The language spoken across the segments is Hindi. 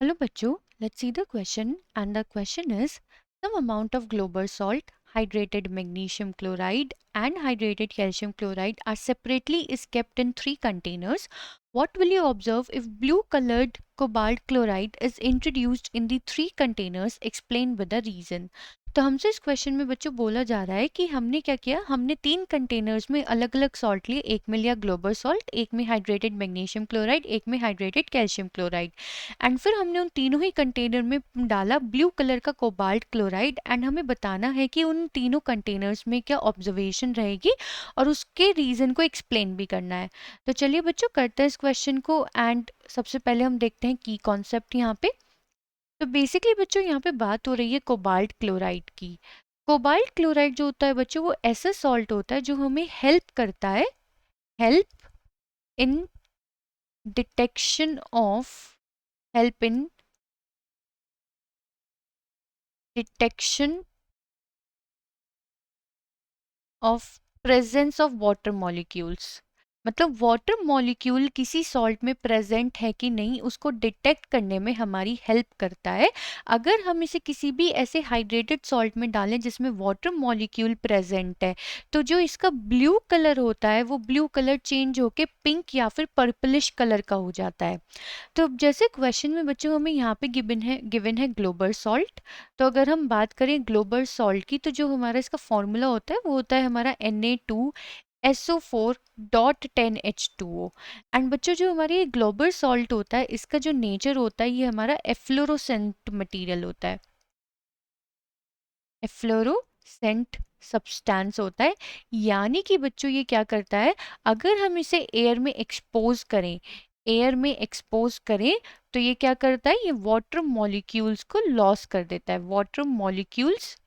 Hello bachcho, let's see the question, and the question is some amount of global salt, hydrated magnesium chloride and hydrated calcium chloride are separately is kept in 3 containers. What will you observe if blue colored cobalt chloride is introduced in the 3 containers? Explain with the reason. तो हमसे इस क्वेश्चन में बच्चों बोला जा रहा है कि हमने क्या किया, हमने 3 कंटेनर्स में अलग अलग सॉल्ट लिए, एक में लिया ग्लोबल सॉल्ट, एक में हाइड्रेटेड मैग्नीशियम क्लोराइड, एक में हाइड्रेटेड कैल्शियम क्लोराइड एंड फिर हमने उन तीनों ही कंटेनर में डाला ब्लू कलर का कोबाल्ट क्लोराइड एंड हमें बताना है कि उन तीनों कंटेनर्स में क्या ऑब्जर्वेशन रहेगी और उसके रीज़न को एक्सप्लेन भी करना है। तो चलिए बच्चों करते हैं इस क्वेश्चन को एंड सबसे पहले हम देखते हैं की कॉन्सेप्ट यहाँ पे। तो बेसिकली बच्चों यहाँ पे बात हो रही है कोबाल्ट क्लोराइड की। कोबाल्ट क्लोराइड जो होता है बच्चों वो ऐसा सॉल्ट होता है जो हमें हेल्प करता है, help in detection of help in detection of presence of water molecules। मतलब वाटर मॉलिक्यूल किसी सॉल्ट में प्रेजेंट है कि नहीं उसको डिटेक्ट करने में हमारी हेल्प करता है। अगर हम इसे किसी भी ऐसे हाइड्रेटेड सॉल्ट में डालें जिसमें वाटर मॉलिक्यूल प्रेजेंट है तो जो इसका ब्लू कलर होता है वो ब्लू कलर चेंज होके पिंक या फिर पर्पलिश कलर का हो जाता है। तो जैसे क्वेश्चन में बच्चों हमें यहाँ पे गिवन है ग्लोबल सॉल्ट। तो अगर हम बात करें ग्लोबल सॉल्ट की तो जो हमारा इसका फॉर्मूला होता है वो होता है हमारा Na2SO4.10H2O। एंड बच्चों जो हमारे ये ग्लोबल सॉल्ट होता है इसका जो नेचर होता है ये हमारा एफ्लोरोसेंट मटेरियल होता है, एफ्लोरोसेंट सब्सटेंस होता है। यानी कि बच्चों ये क्या करता है, अगर हम इसे एयर में एक्सपोज करें, एयर में एक्सपोज करें तो ये क्या करता है, ये वाटर मॉलिक्यूल्स को लॉस कर देता है, वाटर मॉलिक्यूल्स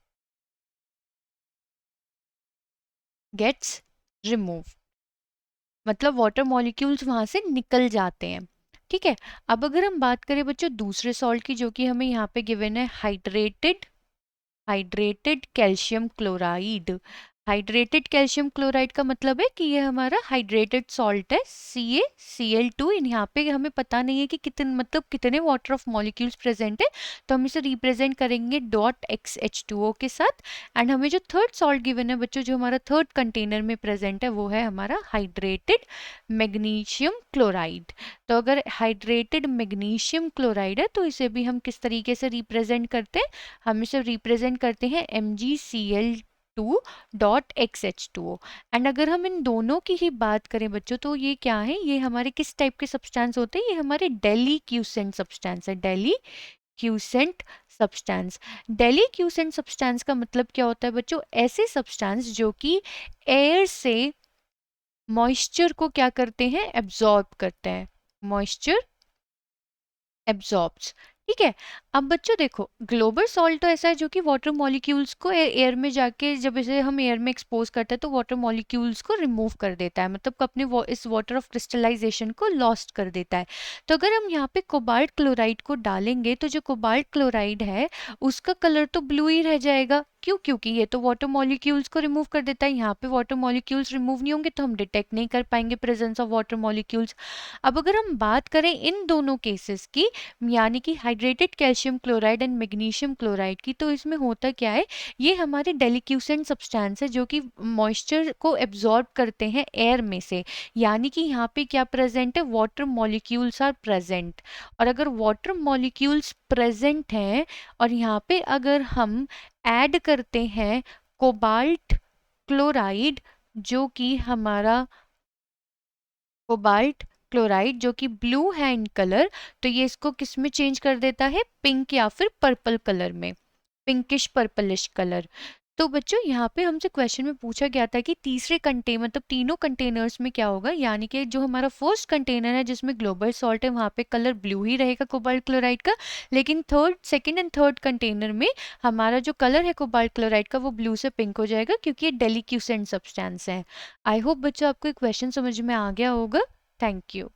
गेट्स रिमूव, मतलब वाटर मॉलिक्यूल्स वहां से निकल जाते हैं। ठीक है। अब अगर हम बात करें बच्चों दूसरे सॉल्ट की जो कि हमें यहाँ पे गिवन है hydrated calcium chloride. Hydrated calcium chloride का मतलब है कि ये हमारा हाइड्रेटेड सॉल्ट है CaCl2। यहाँ पे हमें पता नहीं है कि कितने वाटर ऑफ मॉलिक्यूल्स प्रेजेंट है, तो हम इसे रिप्रेजेंट करेंगे .XH2O के साथ। एंड हमें जो थर्ड सॉल्ट गिवन है बच्चों, जो हमारा थर्ड कंटेनर में प्रेजेंट है वो है हमारा हाइड्रेटेड मैग्नीशियम क्लोराइड। तो अगर हाइड्रेटेड मैग्नीशियम क्लोराइड है तो इसे भी हम किस तरीके से रिप्रेजेंट करते हैं, हम इसे रिप्रेजेंट करते हैं MgCl2.XH2O। एंड अगर हम इन दोनों की ही बात करें बच्चों तो ये क्या है, ये हमारे किस टाइप के सब्सटेंस होते हैं, ये हमारे डेलीक्यूसेंट सब्सटेंस है, डेलीक्यूसेंट सब्सटेंस। डेलीक्यूसेंट सब्सटेंस का मतलब क्या होता है बच्चों, ऐसे सब्सटेंस जो कि एयर से मॉइस्चर को क्या करते हैं, एब्जॉर्ब करते हैं, मॉइस्चर एब्जॉर्ब्स। ठीक है। अब बच्चों देखो ग्लोबल सॉल्ट तो ऐसा है जो कि वाटर मॉलिक्यूल्स को एयर में जाके जब इसे हम एयर में एक्सपोज करते हैं तो वाटर मॉलिक्यूल्स को रिमूव कर देता है, मतलब अपने इस वाटर ऑफ क्रिस्टलाइजेशन को लॉस्ट कर देता है। तो अगर हम यहाँ पे कोबाल्ट क्लोराइड को डालेंगे तो जो कोबाल्ट क्लोराइड है उसका कलर तो ब्लू ही रह जाएगा। क्यों? क्योंकि ये तो वाटर मॉलिक्यूल्स को रिमूव कर देता है, यहाँ पे वाटर मॉलिक्यूल्स रिमूव नहीं होंगे तो हम डिटेक्ट नहीं कर पाएंगे प्रेजेंस ऑफ वाटर मॉलिक्यूल्स। अब अगर हम बात करें इन दोनों केसेस की, यानी कि hydrated calcium chloride and magnesium chloride की, तो इसमें होता क्या है, ये हमारे डेलिक्यूसेंट सब्सटेंस है जो कि मॉइस्चर को एब्जॉर्ब करते हैं एयर में से। यानी कि यहाँ पे क्या प्रेजेंट है, वाटर मॉलिक्यूल्स आर प्रेजेंट। और अगर वाटर मॉलिक्यूल्स प्रेजेंट हैं और यहाँ पे अगर हम ऐड करते हैं कोबाल्ट क्लोराइड जो कि हमारा कोबाल्ट क्लोराइड जो कि ब्लू है इन कलर, तो ये इसको किस में चेंज कर देता है, पिंक या फिर पर्पल कलर में, पिंकिश पर्पलिश कलर। तो बच्चों यहाँ पे हमसे क्वेश्चन में पूछा गया था कि तीसरे कंटेनर मतलब तीनों कंटेनर्स में क्या होगा, यानी कि जो हमारा फर्स्ट कंटेनर है जिसमें ग्लोबल सॉल्ट है वहाँ पे कलर ब्लू ही रहेगा कोबाल्ट क्लोराइड का, लेकिन सेकंड एंड थर्ड कंटेनर में हमारा जो कलर है कोबाल्ट क्लोराइड का वो ब्लू से पिंक हो जाएगा क्योंकि ये डेलिक्यूसेंट सब्सटेंस है। आई होप बच्चों आपको क्वेश्चन समझ में आ गया होगा। Thank you.